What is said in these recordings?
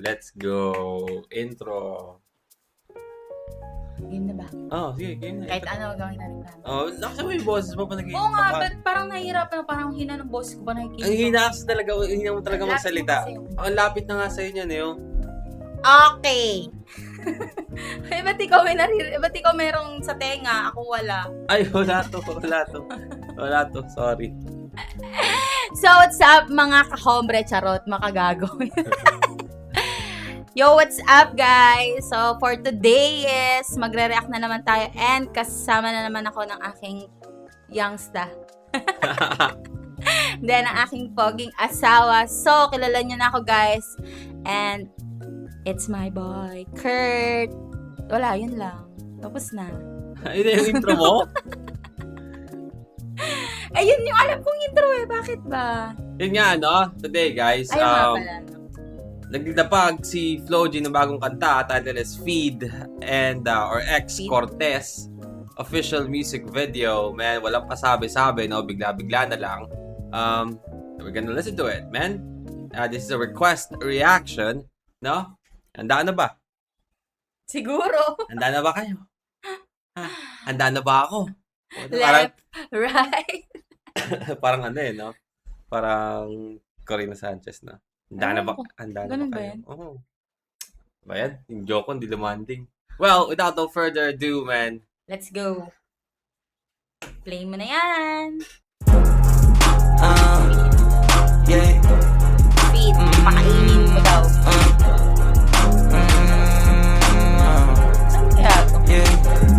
Let's go. Intro. Game na ba? Oh, sige, game na. Kahit ano gawin natin plano. Oh, nakasama mo yung boses mo pa nag-iintro. Oo nga, but parang nahihirapan, parang hina ng boss ko pa nakikita. Ang hina kasi talaga, hina mo talaga Ang lapit magsalita. mo kasi yung- Ang lapit na nga sa'yo niyan, eh. Oh. Okay. Eh, ba't ikaw merong sa tenga? Ako wala. Ay, wala to. Wala to, sorry. So, what's up mga kahombre, charot, makagago. Yo, what's up guys? So, for today is magre-react na naman tayo and kasama na naman ako ng aking youngsta. Then, ang aking poging asawa. So, kilala niyo na ako guys. And, it's my boy, Kurt. Wala, yun lang. Tapos na. Ayun na yung intro mo? Ayun yung alam kong intro eh. Bakit ba? Yun nga, no? Today, guys, Ayun nga pala. nagdapag si Flo G ng bagong kanta. Title is Feed and or Ex Feed? Cortez official music video. Man, walang pasabi-sabi, no? Bigla-bigla na lang. We're gonna listen to it, man. This is a request reaction, no? Handa na ba? Siguro. Handa na ba kayo? Handa na ba ako? Parang, Left, right. parang ano eh, no? Parang Corina Sanchez na. Handa na ba? Ayoko. Handa na Ganun ba ba kayo? yan? Oo. Ba yan? Yung joke ko, hindi demanding. Well, without no further ado, man. Let's go. Play mo na yan. Yeah. Feed. Pakainin mo daw. Saan kaya ito?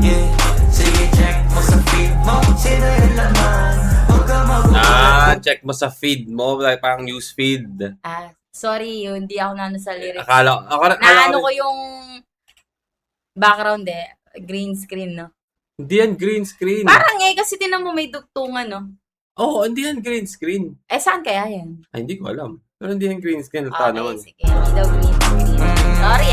Yeah. Sige, check mo sa feed mo. Sino yung laman? Huwag ka magulat. Check mo sa feed mo, like parang news feed. Sorry, yun. Hindi ako nano sa lyrics. rin- Naano ko yung background eh. Green screen, no? Hindi yan green screen. Parang kasi tinan mo may dugtungan, no? Oo, hindi yan green screen. Eh, saan kaya yan? Ay, hindi ko alam. Pero hindi yan green screen. Ito naman. Okay, sige. Hindi daw green screen. Sorry,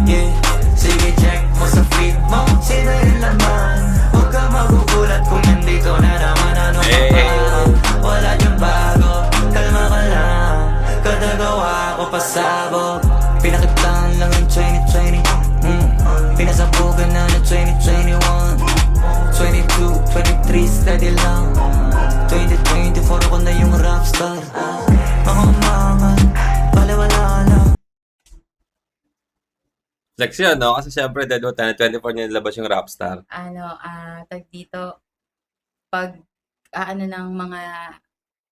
Yeah. Sige, check mo sa feed mo. Sino yung laman? Huwag ka magugulat kung nandito na naman. Ano ka Hey. ba? Wala diyang bago. Kalma ka lang. Kadagawa ko pasabog. Pinakiptaan lang ng 2020. Pinasabugan na ng 2021. 22, 23, steady lang. 2024 ako na yung rockstar. Ako umangat, baliwala lang. Flex yun, no? Kasi syempre, dead 24 niya nilabas yung Rapstar. Tag dito, pag ng mga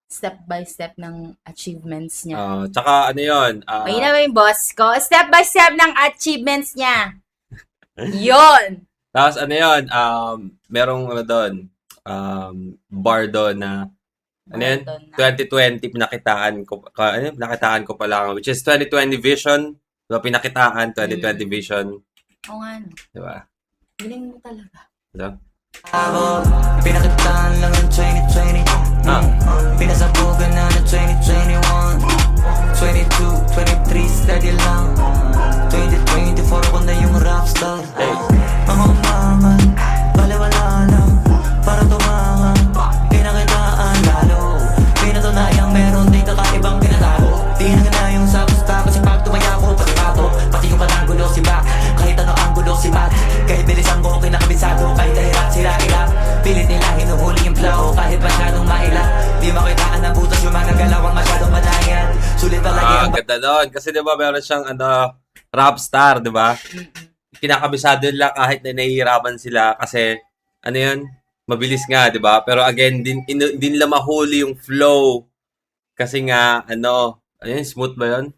step by step ng achievements niya. Tsaka ano yun? May na ba yung boss ko? Step by step ng achievements niya. Yon. Tapos ano yun? Merong ano doon? Bar doon na ano yun? 2020 pinakitaan ko pa lang, which is 2020 vision. Diba, pinakitaan, 2020 vision. Oo nga, no. Diba? Galing mo talaga. Diba? Pinakiptaan lang ng 2020. Pinasabugan na ng 2021. 22, 23, steady lang. 2024 ako na yung rockstar. Hey. Mga umangat, baliwala lang. Para tumangan, pinakitaan lalo. Pinatunayang meron di kakaibang tinatago. Tingnan na yung sa gusta kasi pag tumaya ko pati pato. Pati yung pananggulo si back. Kahit ano ang gulo si Matt. Kahit bilisan ko kinakabisado. Kahit hirap sila ilap. Pilit nila hinuhuli yung flow. Kahit masyadong mahila. Di makitaan ng butas yung mga galawang masyadong manayan. Sulit palagi ang Ganda doon. Kasi diba meron siyang Rapstar, diba? Kinakabisado nila kahit na nahihirapan sila kasi ano yun? Mabilis nga, diba? Pero again, din nila mahuli yung flow. Kasi nga, ano yun, smooth ba yun?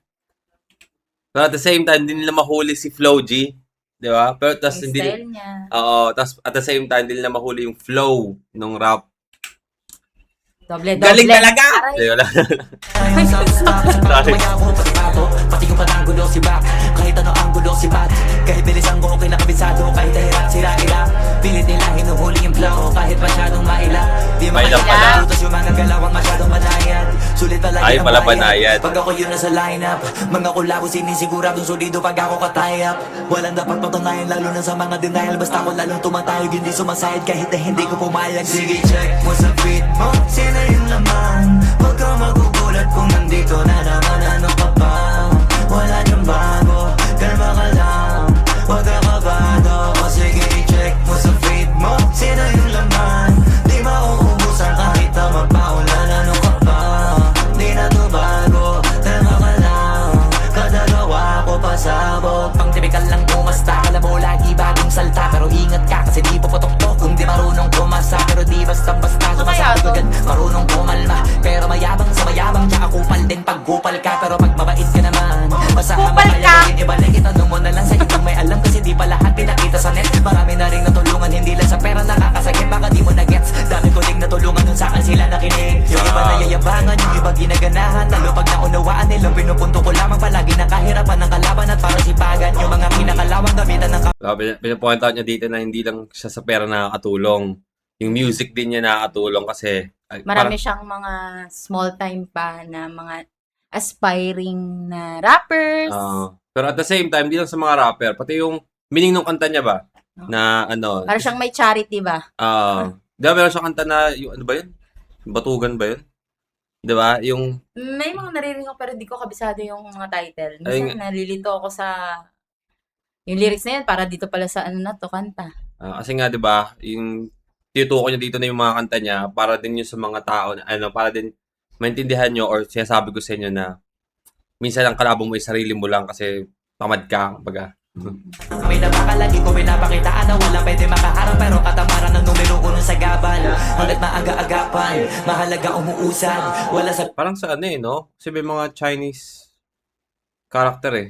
Pero at the same time, din nila mahuli si Flo G. Di ba? Pero tas Yung hindi, style niya. oo, tas at the same time, din nila mahuli yung flow ng rap. Doble. Galing talaga! Aray. Di wala. Yung sa gusta kasi pag tumaya ko pati pato. Pati yung pananggulo si back. Kahit ano ang gulo si Matt. Kahit bilisan ko kinakabisado. Kahit hirap sila ilap. Pilit nila hinuhuli yung flow. Kahit masyadong maila. Di Maila pala. makilala. Butas yung mga galawang masyadong manayan. Sulit palagi Ay, ang pala bayad. banayad. Pag ako yun nasa lineup. Mga kulabo sinisiguradong solido pag ako katayap. Walang dapat patunayan lalo na sa mga denial. Basta ako lalong tumatayog hindi sumasayad. Kahit na hindi ko pumayag. Sige, check mo sa feed mo. Sino yung laman? Huwag ka magugulat kung nandito na naman. agad marunong kumalma. Pero mayabang sa mayabang, tsaka kupal din pag gupal ka. Pero pag mabait ka naman, masama Kupal ka. payayin. Ibalik itanong mo na lang sa ibang may alam, kasi di pa lahat pinakita sa net. Marami na rin natulungan, hindi lang sa pera nakakasakit. Baka di mo na gets, dami ko ding natulungan nun sa akin sila nakinig. Yung iba nayayabangan, yung iba ginaganahan. Lalo pag naunawaan nilang pinupunto ko lamang palagi na kahirapan ng kalaban at para sipagan. Yung mga kinakalawang gamitan ng Pinapoint out niya dito na hindi lang siya sa pera nakakatulong. Yung music din niya nakakatulong kasi Marami siyang mga small time pa na mga aspiring na rappers. pero at the same time, di lang sa mga rapper, pati yung meaning ng kanta niya ba? Na ano, Para siyang may charity ba? di ba meron siyang kanta na, yung ano ba yun? Batugan ba yun? Di ba? Yung, May mga naririnig ko pero di ko kabisado yung mga title. Ay, Minsan nalilito ako sa yung lyrics na yan para dito pala sa ano na to, kanta. kasi nga di ba, yung tinutukoy niya dito na yung mga kanta niya para din yun sa mga tao, na, ano, para din maintindihan nyo or sinasabi ko sa inyo na minsan ang kalabang mo ay sarili mo lang kasi tamad ka, kumbaga. may nabaka lagi ko pinapakitaan na wala pwede makaharap. Pero katamaran ng numero uno sa gabal. Hanggat maaga-agapan, mahalaga umuusad. Wala sa Parang sa ano no? Kasi may mga Chinese character eh.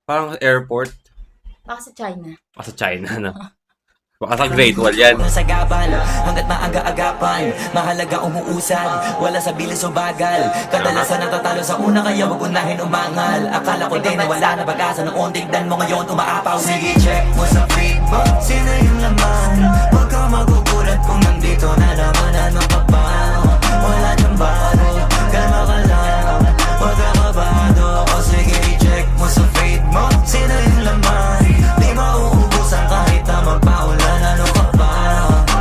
Parang airport. Baka sa China. Sa China, no? Baka sa Great Wall yan. sa gabal. Hanggat maaga-agapan, mahalaga umuusad. Wala sa bilis o bagal. Kadalasan natatalo sa una, kaya wag unahin umangal. Akala ko din na wala na pag-asa, noon tignan mo ngayon umaapaw. Sige, check mo sa feed mo, sino yung laman. Huwag ka magugulat kung nandito na naman. Ano ka ba? Wala dyan bago, kalma ka lang. Huwag ka kabado. O sige, check mo sa feed mo, sino yung laman. Di mauubusan kahit na magpaulan. Ano ka ba?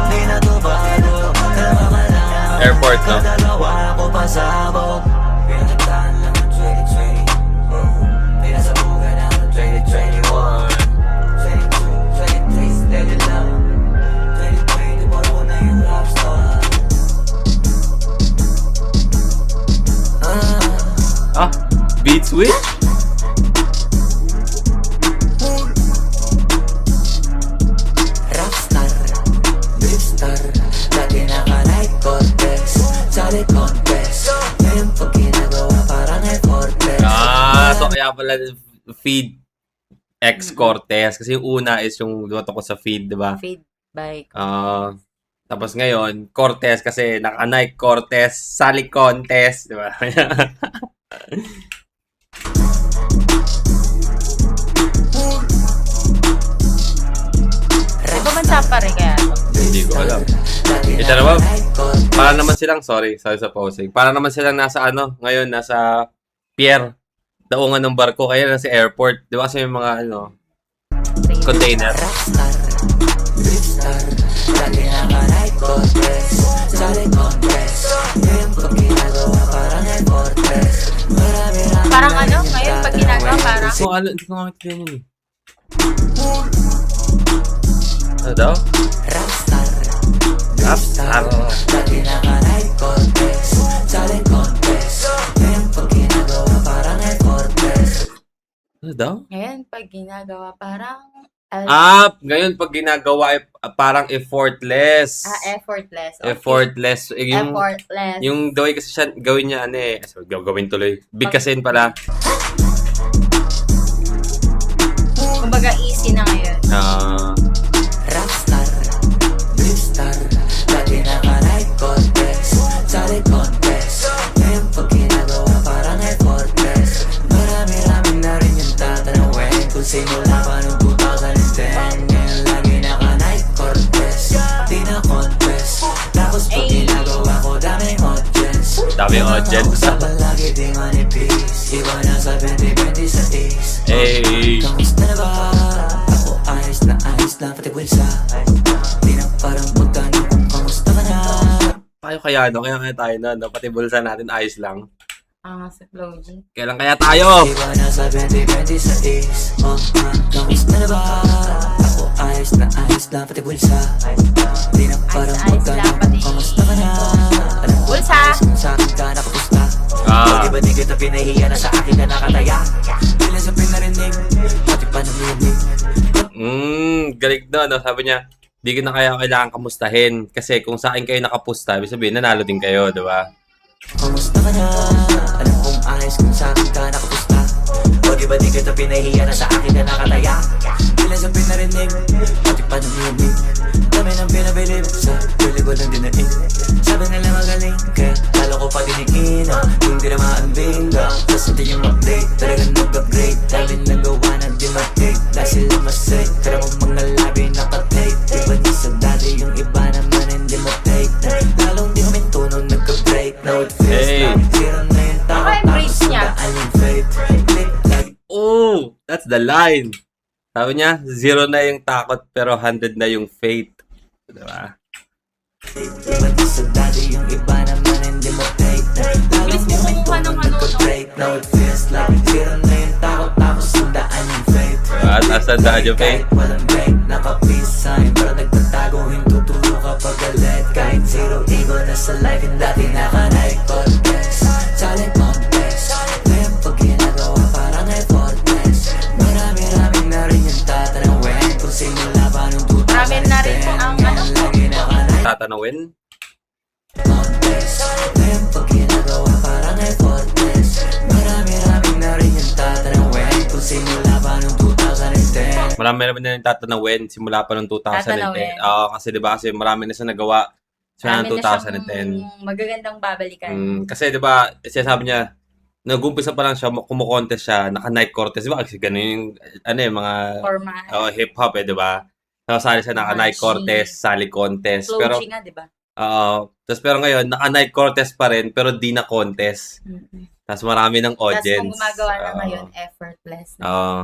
Di na to bago, kalma ka lang. Airport, no? Kadalawa ako pasabog. Pinagdaan lang ang 2020. Pinasabugan ang 2021. 22, 23, steady lang. 2020, puro ko na yung rap star. Beat Switch? Rockstar, driftstar, dati naka-night contest, sali contest, ngayon pag ginagawa parang effortless. So kaya pala feed X Cortez. Kasi yung una is yung dumato ko sa feed, di ba? Feed by Tapos ngayon, Cortez kasi naka-Nike Cortez, Sally Contest, di ba? Ibang bansa pa rin kaya to. Hindi ko alam. Ito naman, para naman silang, sorry sa posing. Para naman silang nasa ano, ngayon nasa pier, daungan ng barko, kaya nasa airport. Di ba kasi yung mga ano, container. Rockstar, driftstar, dati naka-night contest, sali contest, ngayon pag ginagawa parang effortless. Marami-rami Parang na ano, yung ngayon pag ginagawa parang Hindi ko nga maintindihan yun eh. Ano daw? Rockstar, Rockstar. dati naka-night contest, sali contest, ngayon pag ginagawa parang effortless. Ano daw? ngayon pag ginagawa parang Ngayon pag ginagawa ay parang effortless. effortless. Okay. Effortless. Yung, Effortless. yung daw kasi siya, gawin niya ano eh. So, gawin tuloy. Bigkasin pala. Kumbaga easy na ngayon. Rockstar, driftstar, dati naka-night contest, sali contest, ngayon pag ginagawa parang effortless. Marami-rami na rin yung tatanawin kung simula pa noong 2010. Ngayon lagi naka-night contest, di na contest. Tapos pag ginagawa ko daming audience. Daming audience. Usapan lagi di manipis, iba na sa 2020 sa tis. Hey! Kamusta na ba? Ako ayos na pati bulsa. Di na parang pagtanong kung kamusta ka na. Tayo kaya tayo na. Pati bulsa natin ayos lang. Sa Flow G. Kailan kaya tayo? Iba na sa 2020 sa tis. Kamusta na ba? Ako ayos na pati bulsa. Di na parang Ayos lang, pagtanong pati kung kamusta ka na. Alam ko bulsa. ayos kung sa akin ka nakapusta. Pag iba di kita pinahiya na sa akin ka nakataya. Bila sa pinarinig, pati pa naminig. Galing na, no? Sabi niya, di ko na kaya kailangan kamustahin. Kasi kung sa akin kayo nakapusta, ibig sabihin, nanalo din kayo, di ba? Kamusta ka na? Alam kong ayos kung sa akin ka nakapusta. O di ba di kita pinahiya na sa akin na nakataya? Ilan sa pinarinig, pati pa ng himig. Dami ng pinabilib, sa huli ko lang dinaig. Sabi nila magaling, kaya lalo ko pa dinikin. Kung di na maambing lang, tapos natin yung update. Talagang nag-upgrade, dami nagawa na di mag-take. Dahil sila masay, kaya mong mga labi nakatape. Iba di sa dati, yung iba naman hindi matake. Lalong di huminto nung nagka-break. Now it feels Hey. like zero na yung tao. Baka yung bridge niya. Tapos yung fate. Click like Oh, that's the line. Sabi niya, 0 na yung takot pero 100 na yung faith. Di ba? iba di sa dati, yung iba naman hindi matake. Bilis mo kumuha ng ano, no? break. Now it feels like zero na yung takot. Tapos sundaan yung fate. At asan daan yung faith? Kahit walang break, naka-peace sign. Pero nagtatago, hintutulo kapag galit. Kahit zero ego na sa life, yung dati naka-night contest. Challenge contest. Ngayon pag ginagawa, parang effortless. Marami-raming na rin yung tatanawin. Kung simula pa nung 2010. Marami na rin po ang ano. Lagi naka-night Tatanawin? contest. Ngayon pag ginagawa, parang effortless. Marami-raming na rin yung tatanawin. Kung simula pa nung 2010. Marami naman na yung tatanawin simula pa noong 2010. Tatanawin. Oo, kasi di ba kasi marami na siya nagawa sa Marami na siyang 2010. magagandang babalikan. Kasi di ba, sinasabi niya, nag-umpisa pa lang siya, kumukontest siya, naka-night contest. Di ba? Kasi ganun yung, ano eh, mga Format. hip-hop eh, di ba? Sali siya naka-night Mga contest, sali contest. Flow Pero, G nga, di ba? tapos pero ngayon, naka-night contest pa rin, pero di na contest. Tapos marami ng Tapos audience. kung gumagawa na Oo. ngayon, effortless. Oo.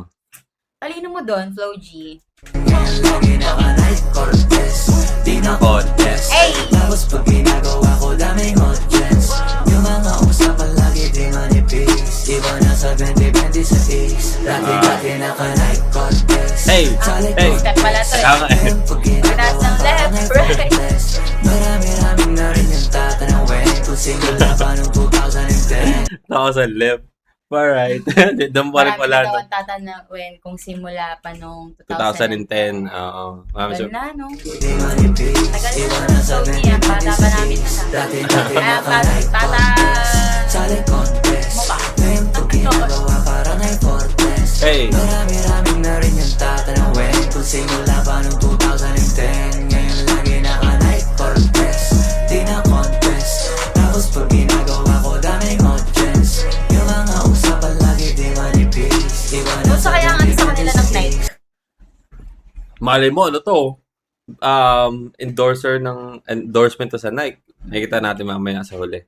Talino mo doon, Flow G. Ngayon lagi naka-night contest. Di na contest. Hey! Tapos pag ginagawa ko, daming audience. Yung mga usapan lagi di manipis. Iba na sa 2026. Dati naka-night contest. Hey! Challenge Hey! Step pala to eh. Tama eh. Ngayon pag ginagawa, Taas ng left, parang right. effortless. Marami-raming na rin yung tatanawin. Kung simula pa nung 2010. Ako sa left. Alright. Doon pa rin Marami pala. na daw ang tatanawin kung simula pa nung 2010. Oo. Marami siya. Tagal na, no? Di manipis. Tagal Iba na, na sa Flow G. Ang bata pa namin na sa... Dati Kaya naka-night bata... Challenge contest. Mukha. Ngayon pag ginagawa, parang effortless. Hey! Marami-raming na rin yung tatanawin. Kung simula pa nung 2010. Ngayon lagi naka-night contest. Di na contest. Tapos pag ginagawa ko, daming audience. Yung mga usapan lagi di manipis. Iba na Kung sa kaya ang ano sa kanila ng night. Malay mo, ano to? Endorsement to sa Nike. Nakikita natin mamaya sa huli.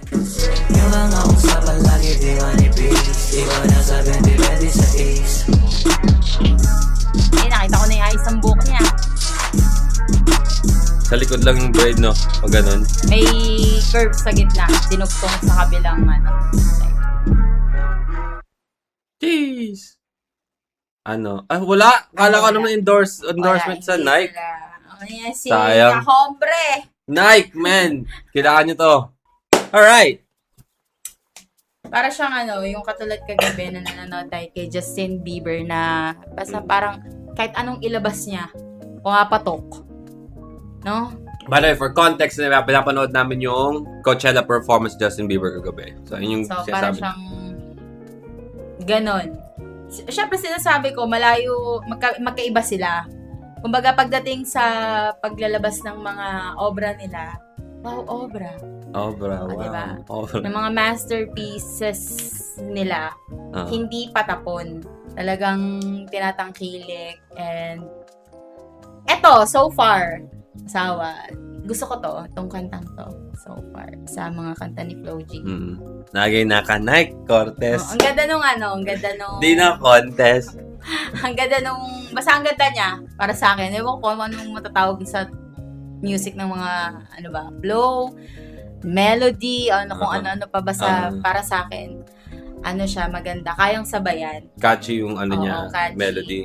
Yung mga usapan lagi di manipis. Iba na sa 2026. Eh, nakita ko na yung ayos ng buhok niya. Sa likod lang yung braid, no? O ganun. May curve sa gitna. Dinugtong sa kabilang ano. Jeez! Ano? Ah, wala! Kala ko naman endorsement sa Nike. Oh, yan si Sayang. Hombre. Nike, man! Kailangan nyo to. Alright! Para siyang ano, yung katulad kagabi na nanonood tayo kay Justin Bieber na basta parang kahit anong ilabas niya, pumapatok. No? By the way, for context, pinapanood namin yung Coachella performance Justin Bieber kagabi. So, yun yung So, para sinasabi. siyang ganon. Siyempre sinasabi ko, malayo, magkaiba sila. Kumbaga, pagdating sa paglalabas ng mga obra nila, wow, obra. Obra, wow. Diba? Obra. Ng mga masterpieces nila, Ah. hindi patapon. Talagang tinatangkilik. And, eto, so far, asawa, gusto ko to, itong kantang to, so far, sa mga kanta ni Flo G. Lagi naka-Nike, Cortez. Ang ganda nung ano, ang ganda nung... Di na contest. Ang ganda nung... Basta ang ganda niya, para sa akin. Ewan ko anong matatawag sa music ng mga, ano ba, flow, melody, ano kung ano-ano pa basta para sa akin. Ano siya, maganda. Kayang sabayan. Catchy yung ano Oo, niya, catchy. melody.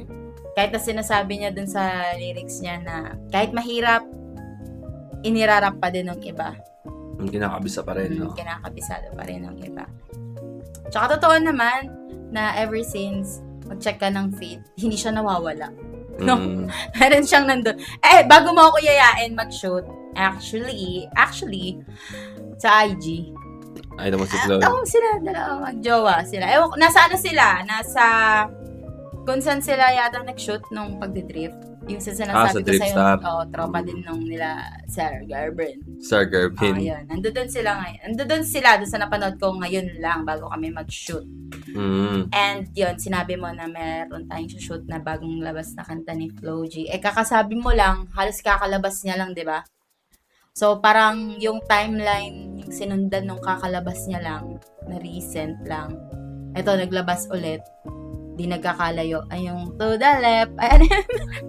Kahit na sinasabi niya dun sa lyrics niya na kahit mahirap, inirarap pa din ng iba. Yung kinakabisa pa rin, no? Kinakabisado pa rin ng iba. Tsaka totoo naman na ever since mag-check ka ng feed, hindi siya nawawala. No? Meron siyang nandun. Bago mo ako yayain mag-shoot, actually, sa IG, Ay, naman si Chloe. sila, dalawa, magjowa sila. Ewan ko, nasa ano sila? Nasa, kung saan sila yata nag-shoot nung pagdidrift. Yung sa sa sinasabi ko Drift sa'yo, Star. tropa din nung nila, Sir Garben. Sir Gervin. Ayun, nandoon sila ngayon. Nandoon sila, doon sa napanood ko ngayon lang, bago kami mag-shoot. And yun, sinabi mo na meron tayong shoot na bagong labas na kanta ni Flo G. Kakasabi mo lang, halos kakalabas niya lang, di ba? So, parang yung timeline, yung sinundan nung kakalabas niya lang, na recent lang. Ito, naglabas ulit. Di nagkakalayo. Ay, yung to the left. Ayan.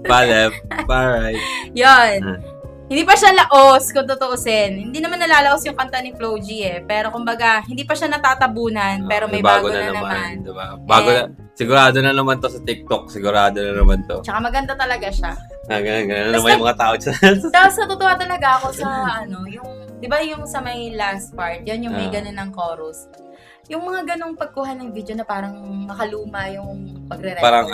Pa-left, pa-right. Yun. Hindi pa siya laos, kung tutuusin. Hindi naman nalalaos yung kanta ni Flo G Pero kumbaga, hindi pa siya natatabunan, pero may bago na naman. Diba? Bago na, sigurado na naman to sa TikTok. Sigurado na naman to. Tsaka maganda talaga siya. Ganun naman yung mga tao dyan. Tapos natutuwa talaga ako sa yung, di ba yung sa may last part, yun yung may ganun ng chorus. Yung mga ganong pagkuha ng video na parang makaluma yung pagre-record. Parang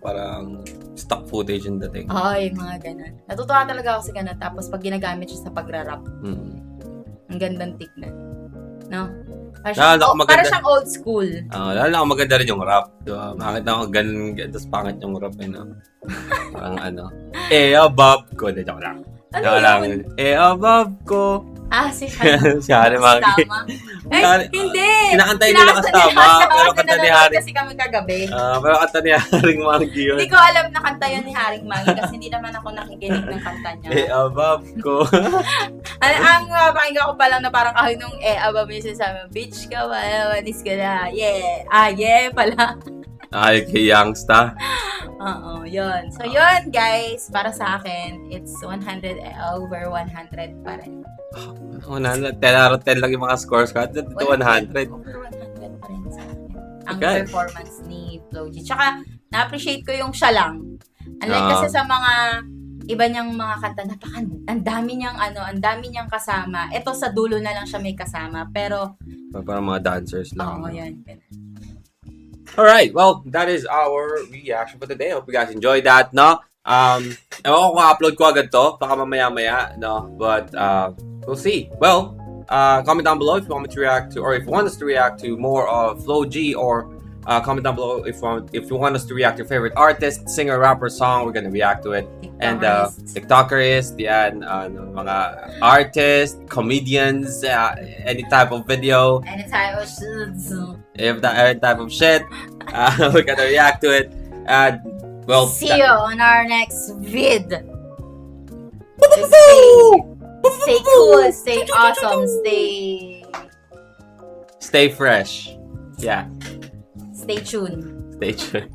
parang stock footage yung dating. Ay, mga ganun. Natutuwa talaga ako sa ganun. Tapos pag ginagamit siya sa pagra-rap, ang gandang tignan. No? Para siyang old school. Lalo na kung maganda rin yung rap. Diba? Makita ko ganun, tapos pangit yung rap. Parang above ko. Joke lang. Joke lang. Above ko. Si Harry Maggie. Hindi. Kinakantay nila kasama, pero kanta ni Harry. Kasi kami kagabi. Pero kanta ni Haring Maggie yun. Hindi ko alam na kanta yun ni Haring Maggie kasi hindi naman ako nakikinig ng kanta niya. Above ko. Ang pakinggan ko pa lang na parang kahit nung above yung sinasabi, bitch ka, manis ka na, yeah. Yeah pala. Ay, kay Youngsta. Oo, yun. So, yun, guys. Para sa akin, it's 100 over 100 pa rin. 100, 10 out of 10 lang yung mga scores ko. Ito 100. Over 100 pa rin sa akin. Ang performance ni Flo G. Tsaka, na-appreciate ko yung siya lang. Unlike kasi sa mga iba niyang mga kanta, ang dami niyang kasama. Ito sa dulo na lang siya may kasama. Pero, parang mga dancers lang. oo, yan. Alright, well, that is our reaction for today. Hope you guys enjoyed that, no? Ewan ko kung upload ko agad to, baka mamaya-maya, no? But, we'll see. Well, comment down below if you want me to react to, or if you want us to react to more of Flo G, or comment down below if you want us to react to your favorite artist, singer, rapper, song, we're gonna react to it. And TikTokerist, yan, mga artists, comedians, any type of video. Any type of shit, we're gonna react to it. Well, see you on our next vid. Stay cool, stay awesome, stay fresh. Yeah. Stay tuned. Stay tuned.